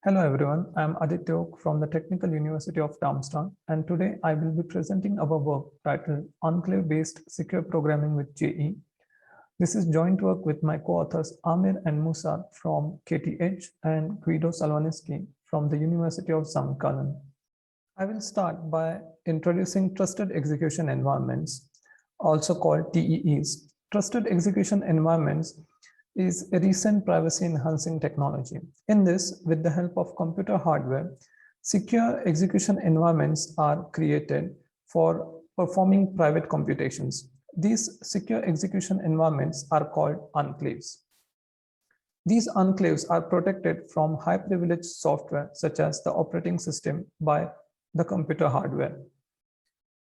Hello everyone, I am Aditya Oak from the Technical University of Darmstadt, and today I will be presenting our work titled Enclave-Based Secure Programming with JE. This is joint work with my co-authors Amir and Musa from KTH and Guido Salvaneschi from the University of St. Gallen. I will start by introducing Trusted Execution Environments, also called TEEs. Trusted Execution Environments is a recent privacy-enhancing technology. In this, with the help of computer hardware, secure execution environments are created for performing private computations. These secure execution environments are called enclaves. These enclaves are protected from high-privileged software, such as the operating system, by the computer hardware.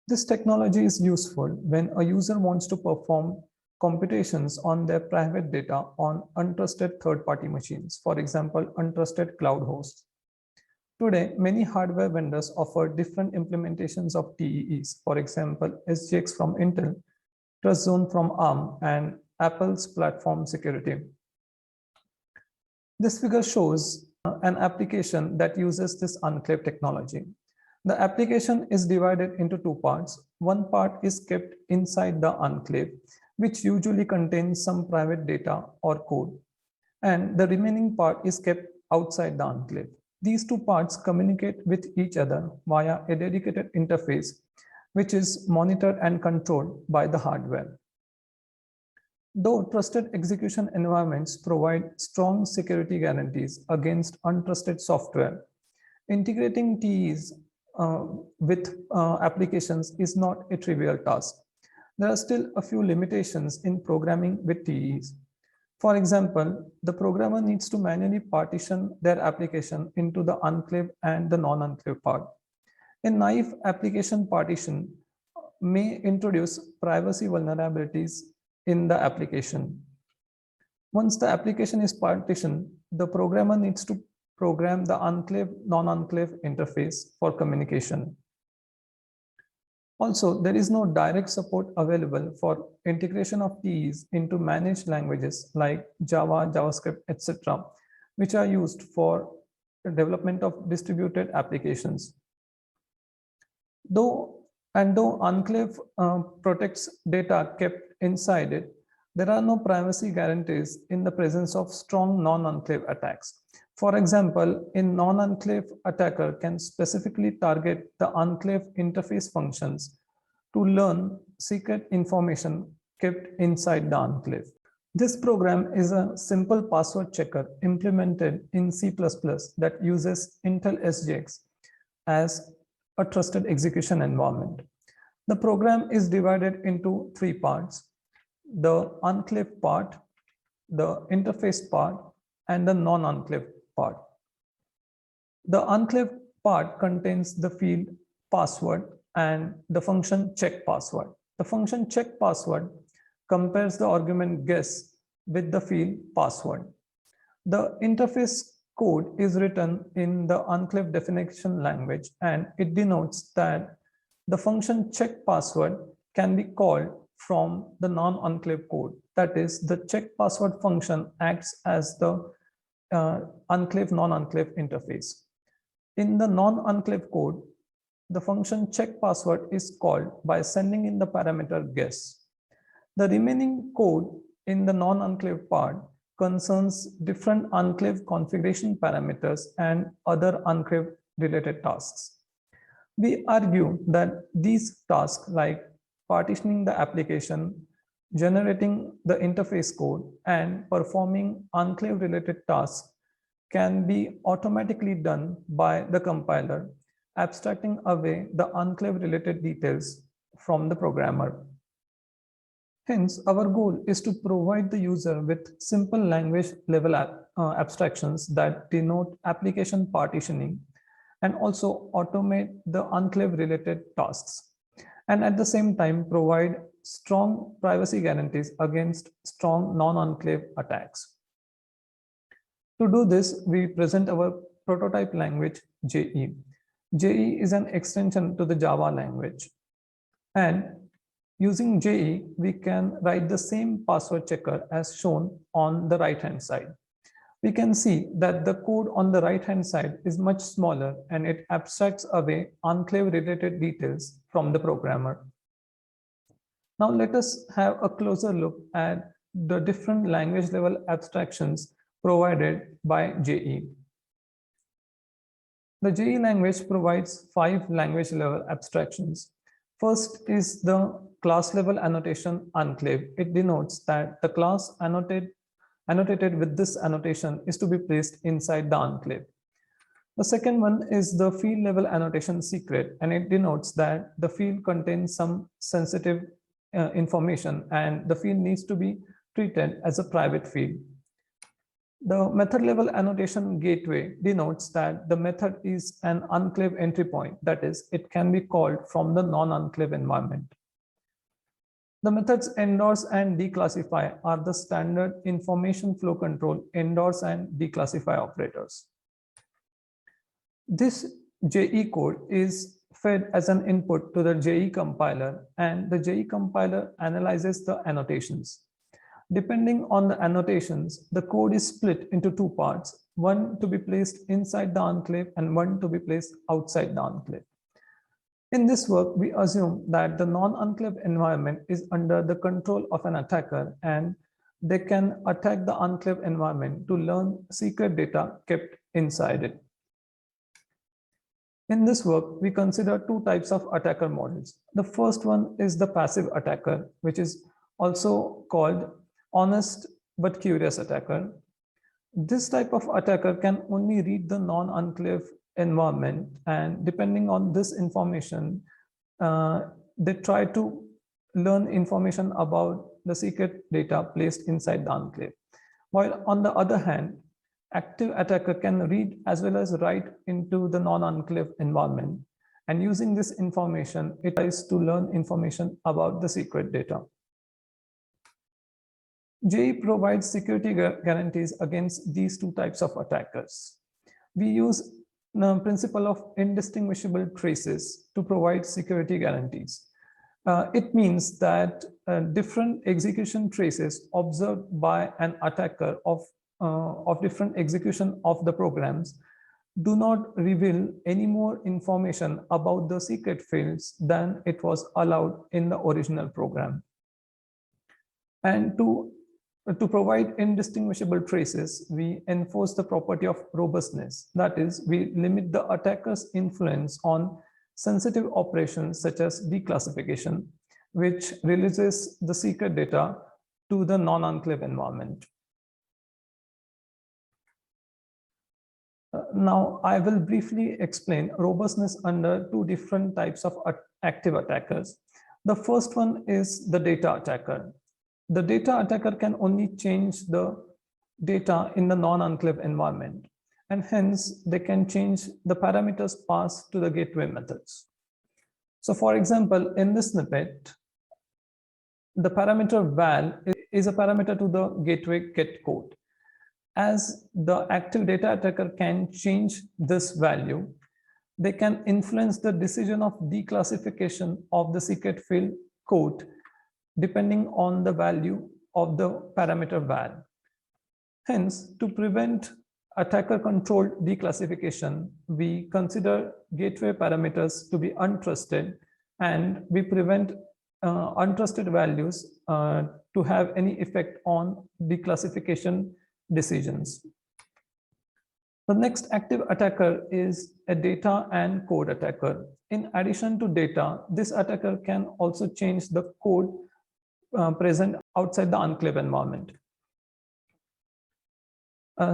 This technology is useful when a user wants to perform computations on their private data on untrusted third-party machines, for example, untrusted cloud hosts. Today, many hardware vendors offer different implementations of TEEs, for example, SGX from Intel, TrustZone from ARM, and Apple's platform security. This figure shows an application that uses this enclave technology. The application is divided into two parts. One part is kept inside the enclave, which usually contains some private data or code, and the remaining part is kept outside the enclave. These two parts communicate with each other via a dedicated interface, which is monitored and controlled by the hardware. Though trusted execution environments provide strong security guarantees against untrusted software, integrating TEs with applications is not a trivial task. There are still a few limitations in programming with TEs. For example, the programmer needs to manually partition their application into the enclave and the non-enclave part. A naive application partition may introduce privacy vulnerabilities in the application. Once the application is partitioned, the programmer needs to program the enclave non-enclave interface for communication. Also, there is no direct support available for integration of TEs into managed languages like Java, JavaScript, etc., which are used for the development of distributed applications. Though enclave protects data kept inside it, there are no privacy guarantees in the presence of strong non-enclave attacks. For example, a non-enclave attacker can specifically target the enclave interface functions to learn secret information kept inside the enclave. This program is a simple password checker implemented in C++ that uses Intel SGX as a trusted execution environment. The program is divided into three parts: the enclave part, the interface part, and the non-enclave part. The enclave part contains the field password and the function check password. The function check password compares the argument guess with the field password. The interface code is written in the enclave definition language, and it denotes that the function check password can be called from the non-enclave code. That is, the check password function acts as the enclave non-enclave interface. In the non-enclave code, the function check password is called by sending in the parameter guess. The remaining code in the non-enclave part concerns different enclave configuration parameters and other enclave related tasks. We argue that these tasks, like partitioning the application, generating the interface code, and performing enclave related tasks, can be automatically done by the compiler, abstracting away the enclave related details from the programmer. Hence, our goal is to provide the user with simple language level abstractions that denote application partitioning and also automate the enclave related tasks, and at the same time provide strong privacy guarantees against strong non-enclave attacks. To do this, we present our prototype language JE. JE is an extension to the Java language, and using JE, we can write the same password checker as shown on the right hand side. we can see that the code on the right-hand side is much smaller and it abstracts away enclave-related details from the programmer. Now let us have a closer look at the different language level abstractions provided by JE. The JE language provides 5 language level abstractions. First is the class level annotation enclave. It denotes that the class annotated with this annotation is to be placed inside the enclave. The second one is the field level annotation secret, and it denotes that the field contains some sensitive information and the field needs to be treated as a private field. The method level annotation gateway denotes that the method is an enclave entry point, that is, it can be called from the non-enclave environment. The methods endorse and declassify are the standard information flow control endorse and declassify operators. This JE code is fed as an input to the JE compiler, and the JE compiler analyzes the annotations. Depending on the annotations, the code is split into 2 parts, one to be placed inside the enclave and one to be placed outside the enclave. In this work, we assume that the non-enclave environment is under the control of an attacker and they can attack the enclave environment to learn secret data kept inside it. In this work, we consider 2 types of attacker models. The first one is the passive attacker, which is also called honest but curious attacker. This type of attacker can only read the non-enclave environment, and depending on this information, they try to learn information about the secret data placed inside the enclave. While on the other hand, active attacker can read as well as write into the non-enclave environment, and using this information, it tries to learn information about the secret data. JE provides security guarantees against these 2 types of attackers. We use the principle of indistinguishable traces to provide security guarantees. It means that different execution traces observed by an attacker of different execution of the programs do not reveal any more information about the secret fields than it was allowed in the original program. And to provide indistinguishable traces, we enforce the property of robustness. That is, we limit the attacker's influence on sensitive operations such as declassification, which releases the secret data to the non-enclave environment. Now, I will briefly explain robustness under 2 different types of active attackers. The first one is the data attacker. The data attacker can only change the data in the non-enclave environment, and hence they can change the parameters passed to the gateway methods. So for example, in this snippet, the parameter val is a parameter to the gateway get code. As the active data attacker can change this value, they can influence the decision of declassification of the secret field code depending on the value of the parameter val. Hence, to prevent attacker-controlled declassification, we consider gateway parameters to be untrusted, and we prevent untrusted values to have any effect on declassification decisions. The next active attacker is a data and code attacker. In addition to data, this attacker can also change the code present outside the enclave environment.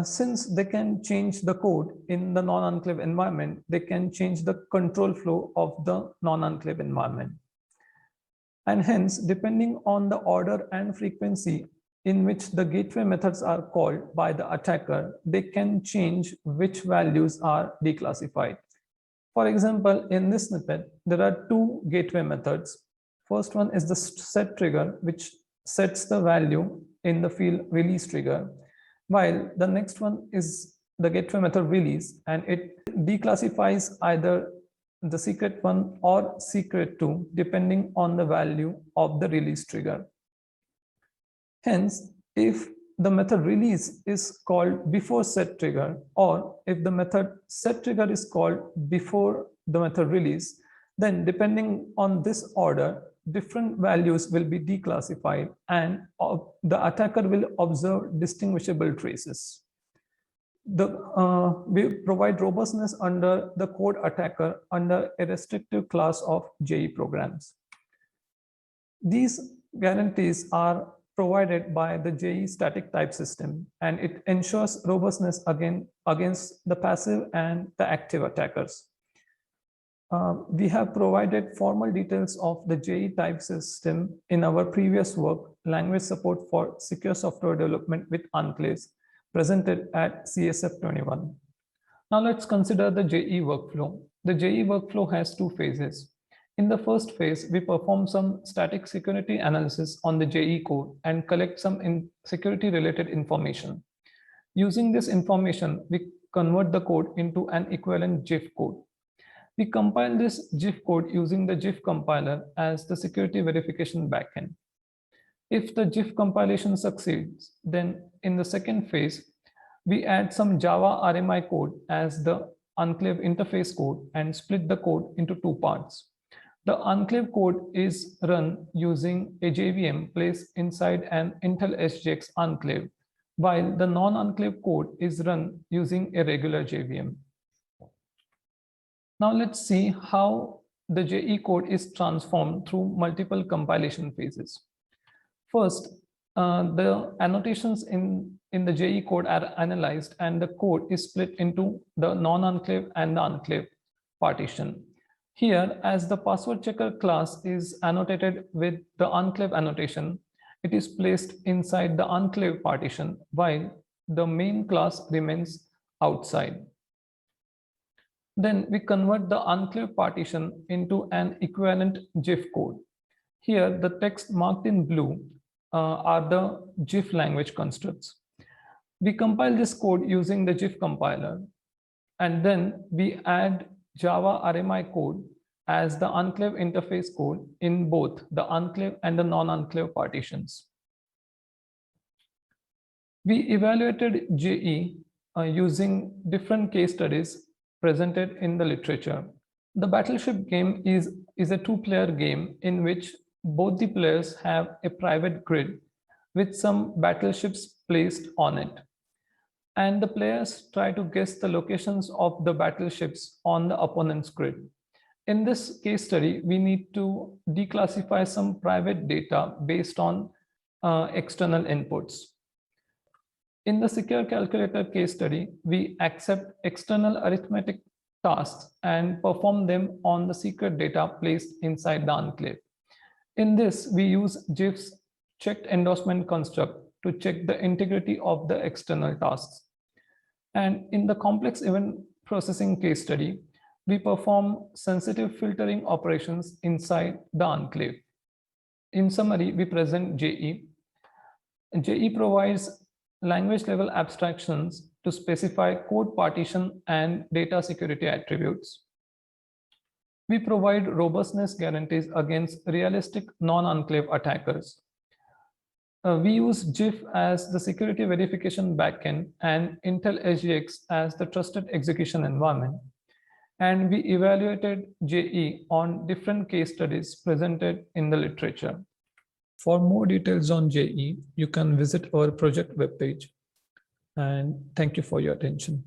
Since they can change the code in the non-enclave environment, they can change the control flow of the non-enclave environment. And hence, depending on the order and frequency in which the gateway methods are called by the attacker, they can change which values are declassified. For example, in this snippet, there are 2 gateway methods. First one is the set trigger, which sets the value in the field release trigger, while the next one is the gateway method release, and it declassifies either the secret 1 or secret 2 depending on the value of the release trigger. Hence, if the method release is called before set trigger, or if the method set trigger is called before the method release, then depending on this order, different values will be declassified and the attacker will observe distinguishable traces. We provide robustness under the code attacker under a restrictive class of JE programs. These guarantees are provided by the JE static type system, and it ensures robustness against the passive and the active attackers. We have provided formal details of the JE type system in our previous work, Language Support for Secure Software Development with Enclaves, presented at CSF 21. Now let's consider the JE workflow. The JE workflow has two phases. In the first phase, we perform some static security analysis on the JE code and collect some security-related information. Using this information, we convert the code into an equivalent JIF code. We compile this JIF code using the JIF compiler as the security verification backend. If the JIF compilation succeeds, then in the second phase, we add some Java RMI code as the enclave interface code and split the code into two parts. The enclave code is run using a JVM placed inside an Intel SGX enclave, while the non-enclave code is run using a regular JVM. Now let's see how the JE code is transformed through multiple compilation phases. First, the annotations in the JE code are analyzed and the code is split into the non-enclave and the enclave partition. Here, as the password checker class is annotated with the enclave annotation, it is placed inside the enclave partition while the main class remains outside. Then we convert the enclave partition into an equivalent JIF code. Here, the text marked in blue are the JIF language constructs. We compile this code using the JIF compiler, and then we add Java RMI code as the enclave interface code in both the enclave and the non-enclave partitions. We evaluated JE using different case studies presented in the literature. The Battleship game is a two-player game in which both the players have a private grid with some battleships placed on it. And the players try to guess the locations of the battleships on the opponent's grid. In this case study, we need to declassify some private data based on external inputs. In the secure calculator case study, we accept external arithmetic tasks and perform them on the secret data placed inside the enclave. In this, we use JIF's checked endorsement construct to check the integrity of the external tasks. And in the complex event processing case study, we perform sensitive filtering operations inside the enclave. In summary, we present JE. JE provides language level abstractions to specify code partition and data security attributes. We provide robustness guarantees against realistic non-enclave attackers. We use JIF as the security verification backend and Intel SGX as the trusted execution environment. And we evaluated JE on different case studies presented in the literature. For more details on JE, you can visit our project webpage. And thank you for your attention.